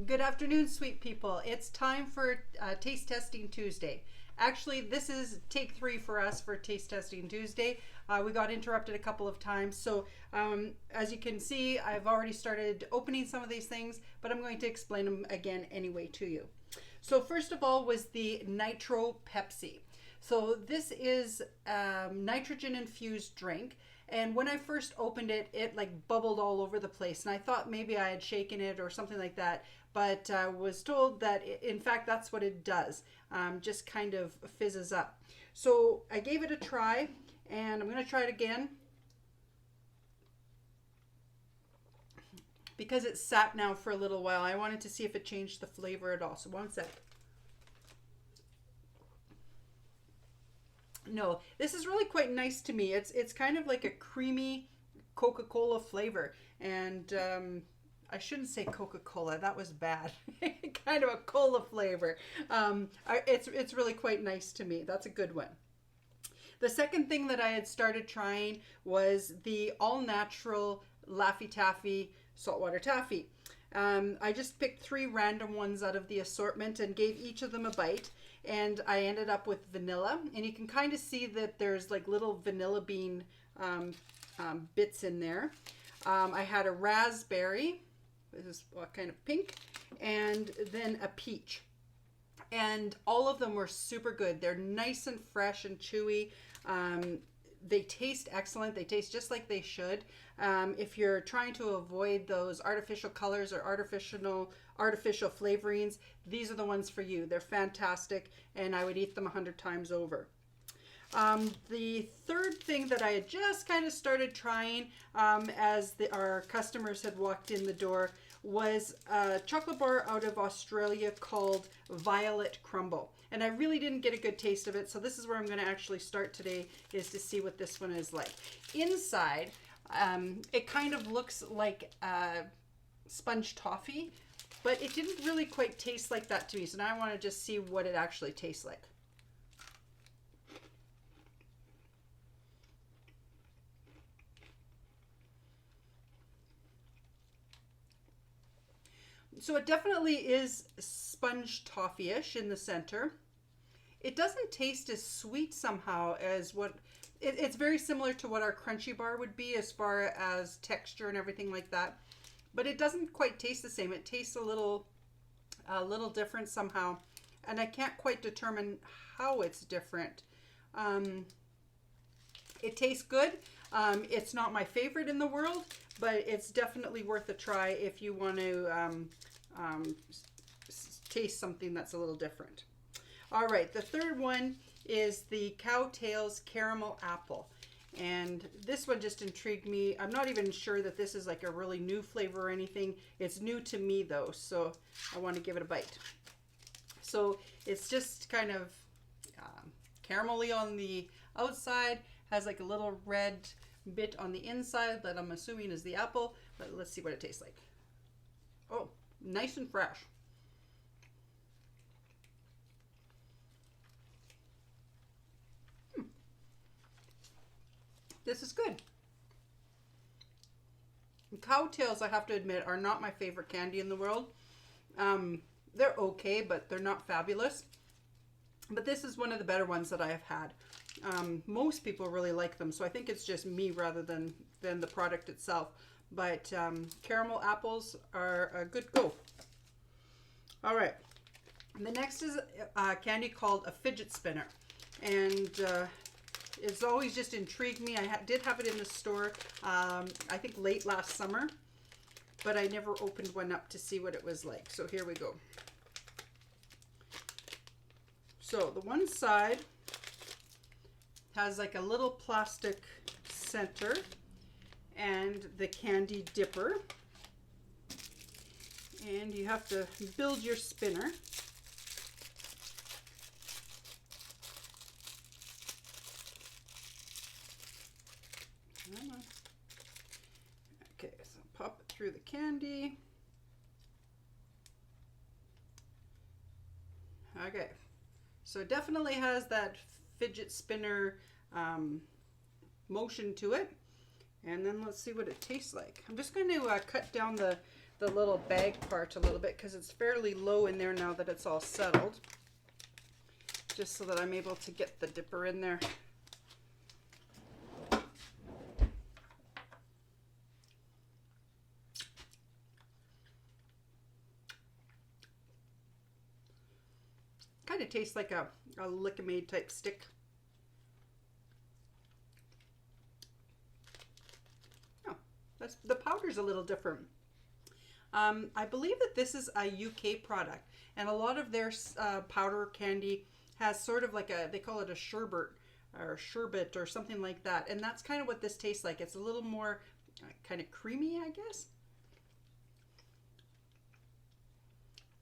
Good afternoon, sweet people. It's time for Taste Testing Tuesday. Actually, this is take 3 for us for Taste Testing Tuesday. We got interrupted a couple of times. So as you can see, I've already started opening some of these things, but I'm going to explain them again anyway to you. So first of all was the Nitro Pepsi. So this is nitrogen infused drink. And when I first opened it, it like bubbled all over the place. And I thought maybe I had shaken it or something like that. But I was told that, in fact, that's what it does. Just kind of fizzes up. So I gave it a try, and I'm going to try it again. Because it's sat now for a little while, I wanted to see if it changed the flavor at all. So one sec. No, this is really quite nice to me. It's kind of like a creamy Coca-Cola flavor. And I shouldn't say Coca-Cola. That was bad. Kind of a cola flavor. It's really quite nice to me. That's a good one. The second thing that I had started trying was the all-natural Laffy Taffy saltwater taffy. I just picked 3 random ones out of the assortment and gave each of them a bite. And I ended up with vanilla. And you can kind of see that there's like little vanilla bean bits in there. I had a raspberry. This is kind of pink. And then a peach. And all of them were super good. They're nice and fresh and chewy. They taste excellent. They taste just like they should. If you're trying to avoid those artificial colors or artificial flavorings, these are the ones for you. They're fantastic, and I would eat them 100 times over. The third thing that I had just kind of started trying as our customers had walked in the door was a chocolate bar out of Australia called Violet Crumble. And I really didn't get a good taste of it, so this is where I'm going to actually start today, is to see what this one is like. Inside, it kind of looks like sponge toffee, but it didn't really quite taste like that to me, so now I want to just see what it actually tastes like. So it definitely is sponge toffee-ish in the center. It doesn't taste as sweet somehow as it's very similar to what our Crunchy Bar would be as far as texture and everything like that. But it doesn't quite taste the same. It tastes a little different somehow. And I can't quite determine how it's different. It tastes good. It's not my favorite in the world, but it's definitely worth a try if you want to taste something that's a little different. All right, the third one is the Cowtails Caramel Apple. And this one just intrigued me. I'm not even sure that this is like a really new flavor or anything. It's new to me though, so I want to give it a bite. So it's just kind of caramelly on the outside, has like a little red bit on the inside that I'm assuming is the apple, but let's see what it tastes like. Oh, nice and fresh. This is good. Cowtails, I have to admit, are not my favorite candy in the world. They're okay, but they're not fabulous. But this is one of the better ones that I have had. Most people really like them, so I think it's just me rather than the product itself. But caramel apples are a good go. All right. The next is a candy called a fidget spinner. And it's always just intrigued me. I did have it in the store, I think late last summer, but I never opened one up to see what it was like. So here we go. So the one side has like a little plastic center and the candy dipper. And you have to build your spinner. Okay, so pop it through the candy. Okay, so it definitely has that fidget spinner motion to it. And then let's see what it tastes like. I'm just going to cut down the the little bag part a little bit because it's fairly low in there now that it's all settled. Just so that I'm able to get the dipper in there. Kind of tastes like a Lick-O-Made type stick. Oh, the powder's a little different. I believe that this is a UK product, and a lot of their powder candy has sort of like they call it a sherbet or something like that, and that's kind of what this tastes like. It's a little more kind of creamy, I guess.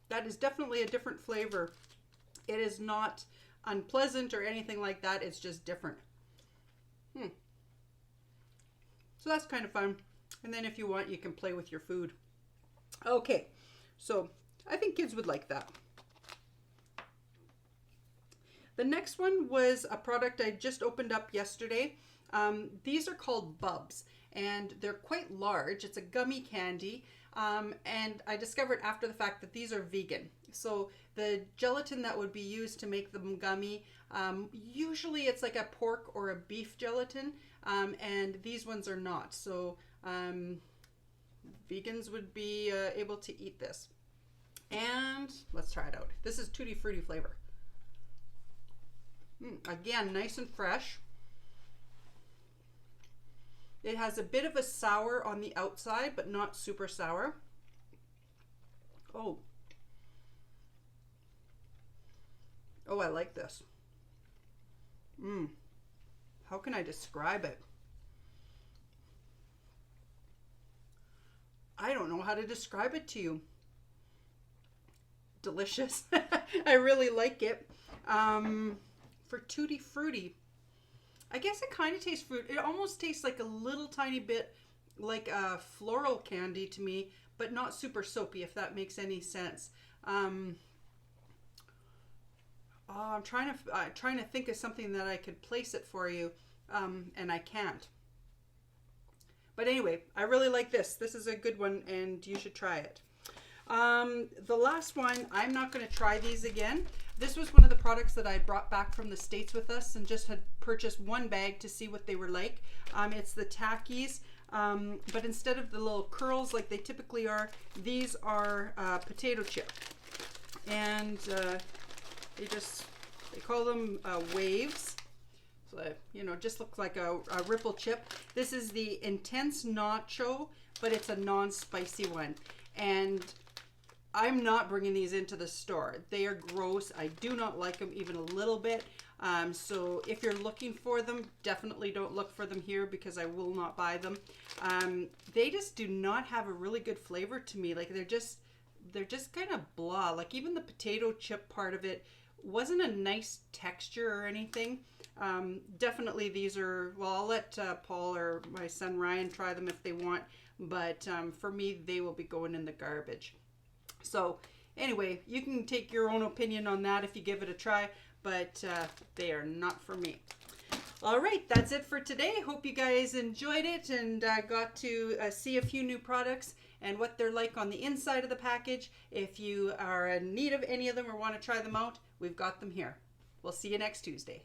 That is definitely a different flavor. It is not unpleasant or anything like that. It's just different. So that's kind of fun. And then if you want, you can play with your food. Okay, so I think kids would like that. The next one was a product I just opened up yesterday. These are called Bubs, and they're quite large. It's a gummy candy, and I discovered after the fact that these are vegan. So the gelatin that would be used to make them gummy, usually it's like a pork or a beef gelatin, and these ones are not. So vegans would be able to eat this. And let's try it out. This is Tutti Frutti flavor. Again, nice and fresh. It has a bit of a sour on the outside, but not super sour. Oh, I like this. How can I describe it? I don't know how to describe it to you. Delicious. I really like it. For Tutti Frutti, I guess it kind of tastes fruit. It almost tastes like a little tiny bit like a floral candy to me, but not super soapy, if that makes any sense. I'm trying to think of something that I could place it for you, and I can't. But anyway, I really like this. This is a good one, and you should try it. The last one, I'm not going to try these again. This was one of the products that I brought back from the States with us and just had purchased one bag to see what they were like. It's the Takis, but instead of the little curls like they typically are, these are potato chip. And they call them waves. So, just looks like a ripple chip. This is the Intense Nacho, but it's a non-spicy one. And I'm not bringing these into the store. They are gross. I do not like them even a little bit. So if you're looking for them, definitely don't look for them here because I will not buy them. They just do not have a really good flavor to me. Like they're just kind of blah. Like even the potato chip part of it wasn't a nice texture or anything. Definitely these are, well, I'll let Paul or my son Ryan try them if they want. But for me, they will be going in the garbage. So anyway, you can take your own opinion on that if you give it a try, but they are not for me. All right, that's it for today. Hope you guys enjoyed it and got to see a few new products and what they're like on the inside of the package. If you are in need of any of them or want to try them out, we've got them here. We'll see you next Tuesday.